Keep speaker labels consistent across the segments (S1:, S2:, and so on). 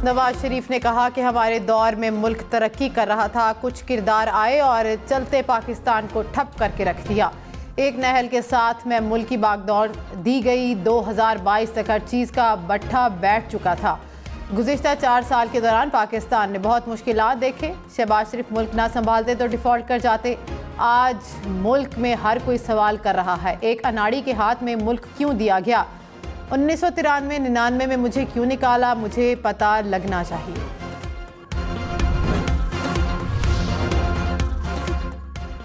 S1: नवाज शरीफ ने कहा कि हमारे दौर में मुल्क तरक्की कर रहा था, कुछ किरदार आए और चलते पाकिस्तान को ठप करके रख दिया। एक नहल के साथ में मुल्क की बागदौड़ दी गई। 2022 तक हर चीज़ का बट्ठा बैठ चुका था। गुज़िश्ता 4 साल के दौरान पाकिस्तान ने बहुत मुश्किलात देखे। शहबाज शरीफ मुल्क ना संभालते तो डिफ़ॉल्ट कर जाते। आज मुल्क में हर कोई सवाल कर रहा है, एक अनाड़ी के हाथ में मुल्क क्यों दिया गया? 1993-99 में मुझे क्यों निकाला? मुझे पता लगना चाहिए।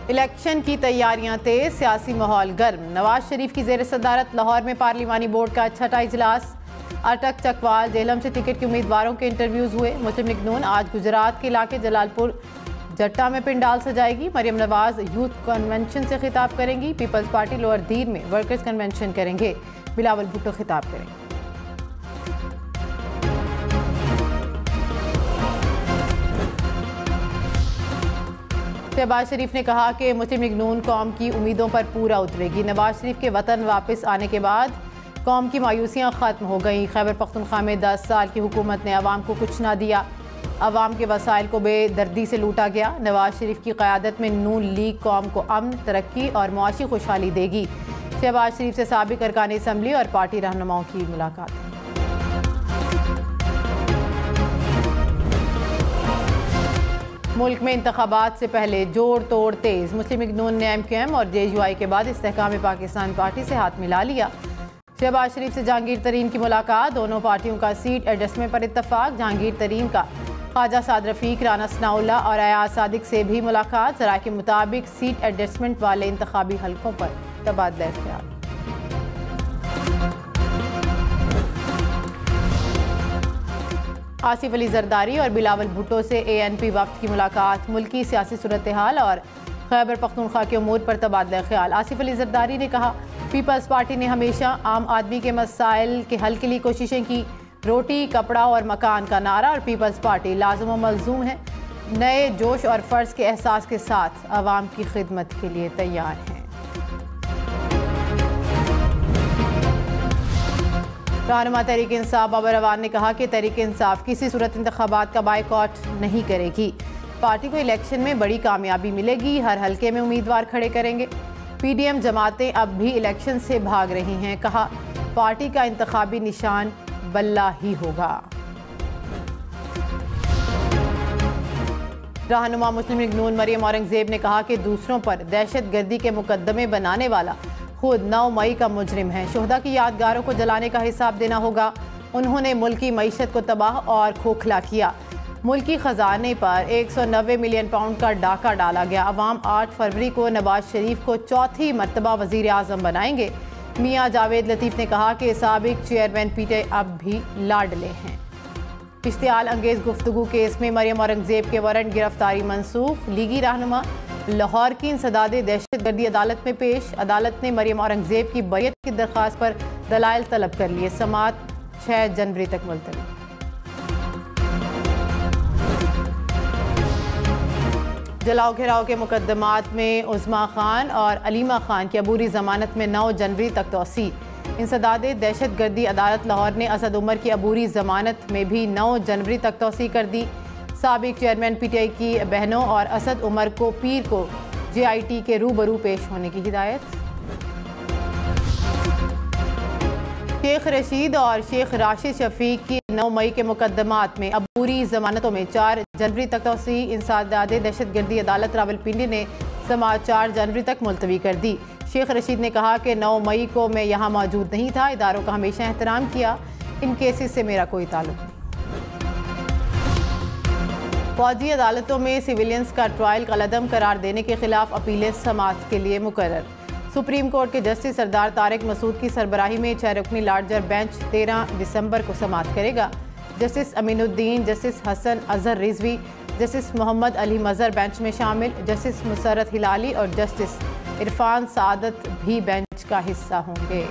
S1: इलेक्शन की तैयारियां तेज, सियासी माहौल गर्म। नवाज शरीफ की जेर सदारत लाहौर में पार्लिमानी बोर्ड का छठा इजलास। अटक, चकवाल, जेहलम से टिकट के उम्मीदवारों के इंटरव्यूज हुए। मुस्लिम लीग नून आज गुजरात के इलाके जलालपुर जट्टा में पिंडाल सजाएगी। मरियम नवाज यूथ कन्वेंशन से खिताब करेंगी। पीपल्स पार्टी लोअर दीर में वर्कर्स कन्वेंशन करेंगे। बिलावल भुट्टो खिताब करेंगे। शहबाज शरीफ ने कहा कि मुस्लिम लीग नून कौम की उम्मीदों पर पूरा उतरेगी। नवाज शरीफ के वतन वापस आने के बाद कौम की मायूसियां ख़त्म हो गईं। खैबर पख्तूनख्वा में 10 साल की हुकूमत ने अवाम को कुछ ना दिया। अवाम के वसाइल को बेदर्दी से लूटा गया। नवाज शरीफ की क़यादत में नून लीग कौम को अमन, तरक्की और मुआशी खुशहाली देगी। शहबाज शरीफ से साबिक अरकान असम्बली और पार्टी रहनुमाओं की मुलाकात। मुल्क में इंतखाबात से पहले जोड़ तोड़ तेज। मुस्लिम लीग नून ने MQM और JUI के बाद इस्तेहकाम पाकिस्तान पार्टी से हाथ मिला लिया। शहबाज शरीफ से जहांगीर तरीन की मुलाकात। दोनों पार्टियों का सीट एडजस्टमेंट पर इत्तफाक। जहांगीर तरीन का ख्वाजा साद रफीक, राना सनाउल्ला और अयाज सादिक से भी मुलाकात। ज़राए के मुताबिक सीट एडजस्टमेंट वाले इंतखाबी हलकों पर तबादला ख्याल। आसिफ अली जरदारी और बिलावल भुट्टो से ANP वफ्द की मुलाकात। मुल्की सियासी सूरत हाल और खैबर पख्तूनख्वा के उमूर पर तबादला ख्याल। आसिफ अली जरदारी ने कहा, पीपल्स पार्टी ने हमेशा आम आदमी के मसाइल के हल के लिए कोशिशें की। रोटी, कपड़ा और मकान का नारा और पीपल्स पार्टी लाज़िम व मलज़ूम है। नए जोश और फ़र्ज़ के एहसास के साथ आवाम की खिदमत के लिए तैयार हैं। रहनुमा तहरीक इंसाफ बाबर अवान ने कहा कि तहरीक इंसाफ किसी सूरत इंतखाबात का बायकॉट नहीं करेगी। पार्टी को इलेक्शन में बड़ी कामयाबी मिलेगी। हर हलके में उम्मीदवार खड़े करेंगे। PDM जमातें अब भी इलेक्शन से भाग रही हैं। कहा, पार्टी का इंतखाबी निशान बल्ला ही होगा। रहनुमा मुस्लिम लीग नून मरियम औरंगजेब ने कहा कि दूसरों पर दहशतगर्दी के मुकदमे बनाने वाला खुद 9 मई का मुजरिम है। शोहदा की यादगारों को जलाने का हिसाब देना होगा। उन्होंने मुल्की मईशत को तबाह और खोखला किया। मुल्की खजाने पर 190 मिलियन पाउंड का डाका डाला गया। अवाम 8 फरवरी को नवाज शरीफ को चौथी मरतबा वज़ीर आज़म बनाएंगे। मियाँ जावेद लतीफ़ ने कहा कि साबिक चेयरमैन PTI अब भी लाडले हैं। इश्तियाल अंगेज़ गुफ्तगू केस में मरियम औरंगजेब के वारंट गिरफ्तारी मनसूख। लीगी रहनुमा लाहौर की इंसदादे दहशतगर्दी अदालत में पेश। अदालत ने मरियम औरंगजेब की बरियत की दरख्वास्त पर दलाइल तलब कर लिए। समाअत 6 जनवरी तक मुलतवी। जलाओ घेराव के मुकदमात में उज़मा खान और अलीमा खान की अबूरी जमानत में 9 जनवरी तक तोसी। इंसदादे दहशतगर्दी अदालत लाहौर ने असद उमर की अबूरी जमानत में भी 9 जनवरी तक तोसी कर दी। साबिक चेयरमैन PTI की बहनों और असद उमर को पीर को JIT के रूबरू पेश होने की हिदायत। शेख रशीद और शेख राशिद शफीक की 9 मई के मुकदमात में अबूरी जमानतों में 4 जनवरी तक तोसी। इंसदादे दहशतगर्दी अदालत रावलपिंडी ने समाअत 4 जनवरी तक मुलतवी कर दी। शेख रशीद ने कहा कि 9 मई को मैं यहाँ मौजूद नहीं था। इदारों का हमेशा एहतराम किया। इन केसेस से मेरा कोई ताल्लुक नहीं। फौजी अदालतों में सिविलियंस का ट्रायल कलअदम करार देने के खिलाफ अपीलें समाअत के लिए मुकर्रर। सुप्रीम कोर्ट के जस्टिस सरदार तारिक मसूद की सरबराही में 6 रुकनी लार्जर बेंच 13 दिसंबर को समाअत करेगा। Justice Aminuddin, justice Hasan Azhar Rizvi, justice Muhammad Ali Mazhar bench में शामिल। जस्टिस मुसर्रत हिलाली और जस्टिस इरफान सादत भी बेंच का हिस्सा होंगे।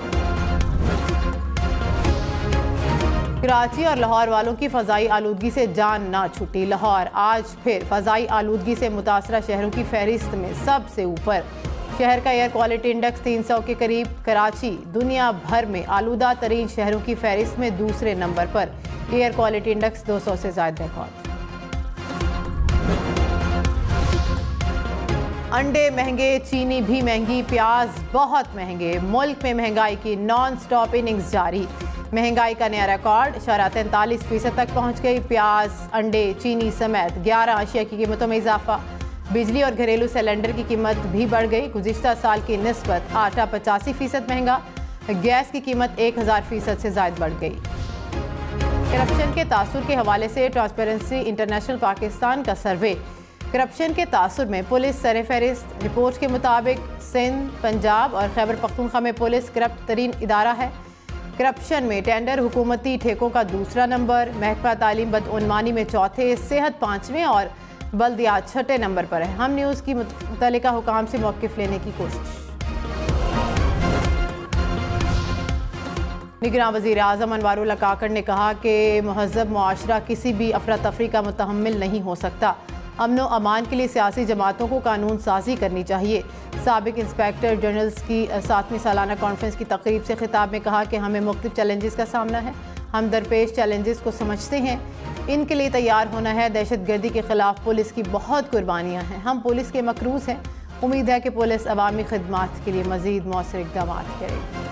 S1: कराची और लाहौर वालों की फ़ज़ाई आलूदगी से जान ना छूटी। लाहौर आज फिर फ़ज़ाई आलूदगी से मुतासरा शहरों की फहरिस्त में सबसे ऊपर। शहर का एयर क्वालिटी इंडेक्स 300 के करीब। कराची दुनिया भर में आलूदा तरीन शहरों की फहरिस्त में दूसरे नंबर पर। एयर क्वालिटी इंडेक्स 200 से ज़ायद रिकॉर्ड। अंडे महंगे, चीनी भी महंगी, प्याज बहुत महंगे। मुल्क में महंगाई की नॉन स्टॉप इनिंग्स जारी। महंगाई का नया रिकॉर्ड 43% तक पहुंच गई। प्याज, अंडे, चीनी समेत 11 अशिया की कीमतों में इजाफा। बिजली और घरेलू सिलेंडर की कीमत भी बढ़ गई। गुज़िश्ता साल की निस्बत आटा 85% महंगा। गैस की कीमत 1000% से ज़ायद बढ़ गई। करप्शन के तासुर के हवाले से ट्रांसपेरेंसी इंटरनेशनल पाकिस्तान का सर्वे। करप्शन के तासुर में पुलिस सरफहरिस्त। रिपोर्ट के मुताबिक सिंध, पंजाब और खैबर पख्तूनख्वा में पुलिस करप्ट तरीन इदारा है। करप्शन में टेंडर हुकूमती ठेकों का दूसरा नंबर। महकमा तालीम बदउनवानी में चौथे, सेहत 5वें और बल्दियात 6ठे नंबर पर है। हम न्यूज़ की मुतल्लिका हुकाम से मौक़िफ़ लेने की कोशिश। निगरान वज़ीर आज़म अनवारुल्लाह काकड़ ने कहा कि महज़ब मुआशरा किसी भी अफरा तफरी का मुतहम्मिल नहीं हो सकता। अमन व अमान के लिए सियासी जमातों को कानून साजी करनी चाहिए। साबिक इंस्पेक्टर जनरल्स की 7वीं सालाना कॉन्फ्रेंस की तकरीब से खिताब में कहा कि हमें मुख्तलिफ चैलेंजेस का सामना है। हम दरपेश चैलेंजेस को समझते हैं, इनके लिए तैयार होना है। दहशत गर्दी के खिलाफ पुलिस की बहुत कुर्बानियाँ हैं। हम पुलिस के मकरूज़ हैं। उम्मीद है कि पुलिस अवामी खिदमात के लिए मज़ीद मौसर इक़दामात करेगी।